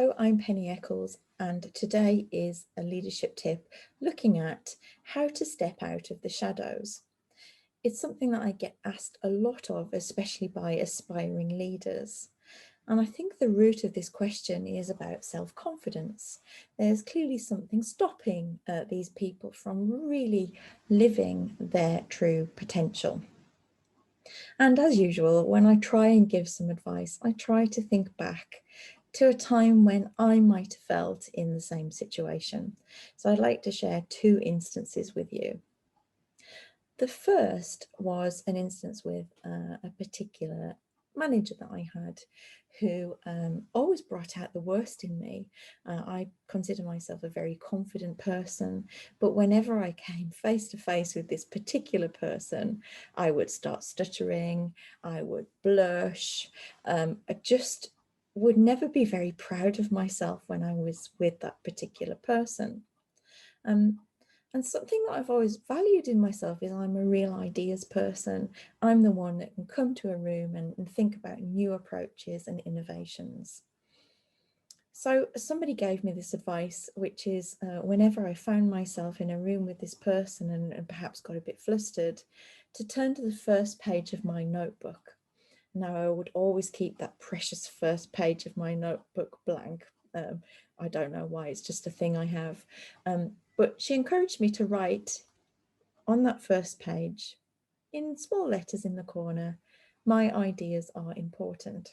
Hello, I'm Penny Eccles, and today is a leadership tip looking at how to step out of the shadows. It's something that I get asked a lot of, especially by aspiring leaders. And I think the root of this question is about self-confidence. There's clearly something stopping these people from really living their true potential. And as usual, when I try and give some advice, I try to think back to a time when I might have felt in the same situation. So I'd like to share two instances with you. The first was an instance with a particular manager that I had who always brought out the worst in me. I consider myself a very confident person, but whenever I came face to face with this particular person, I would start stuttering, I would blush, I just would never be very proud of myself when I was with that particular person. Um, and something that I've always valued in myself is I'm a real ideas person. I'm the one that can come to a room and think about new approaches and innovations. So somebody gave me this advice, which is whenever I found myself in a room with this person and perhaps got a bit flustered, to turn to the first page of my notebook. Now, I would always keep that precious first page of my notebook blank. I don't know why, it's just a thing I have. But she encouraged me to write on that first page, in small letters in the corner, my ideas are important.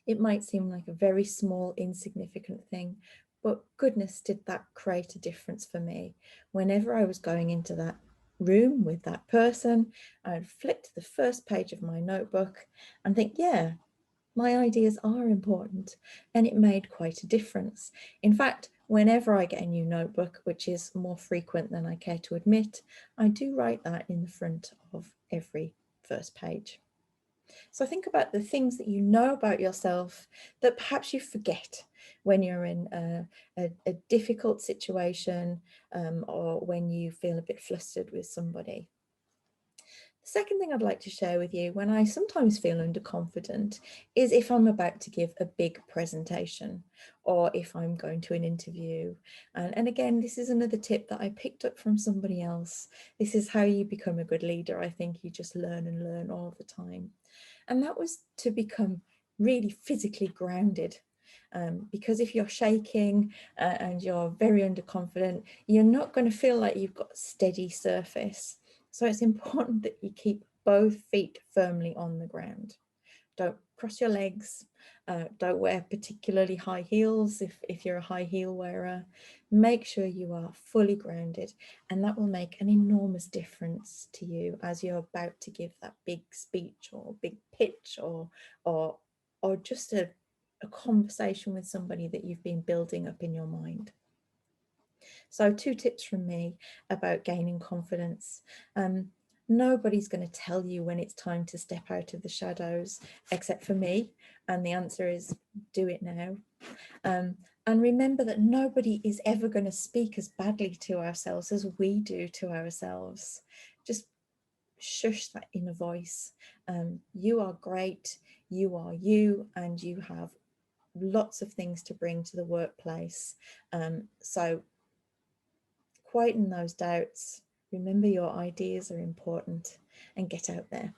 It might seem like a very small, insignificant thing, but goodness, did that create a difference for me. Whenever I was going into that room with that person, I'd flip to the first page of my notebook and think, yeah, my ideas are important, and it made quite a difference. In fact, whenever I get a new notebook, which is more frequent than I care to admit, I do write that in the front of every first page. So think about the things that you know about yourself that perhaps you forget when you're in a difficult situation or when you feel a bit flustered with somebody. The second thing I'd like to share with you when I sometimes feel underconfident is if I'm about to give a big presentation or if I'm going to an interview. And again, this is another tip that I picked up from somebody else. This is how you become a good leader. I think you just learn and learn all the time. And that was to become really physically grounded. Because if you're shaking and you're very underconfident, you're not going to feel like you've got a steady surface. So it's important that you keep both feet firmly on the ground. Don't cross your legs. Don't wear particularly high heels if you're a high heel wearer. Make sure you are fully grounded, and that will make an enormous difference to you as you're about to give that big speech or big pitch or just a conversation with somebody that you've been building up in your mind. So two tips from me about gaining confidence. Nobody's going to tell you when it's time to step out of the shadows, except for me. And the answer is do it now. And remember that nobody is ever going to speak as badly to ourselves as we do to ourselves. Just shush that inner voice. You are great, you are you, and you have lots of things to bring to the workplace. So quieten those doubts, remember your ideas are important, and get out there.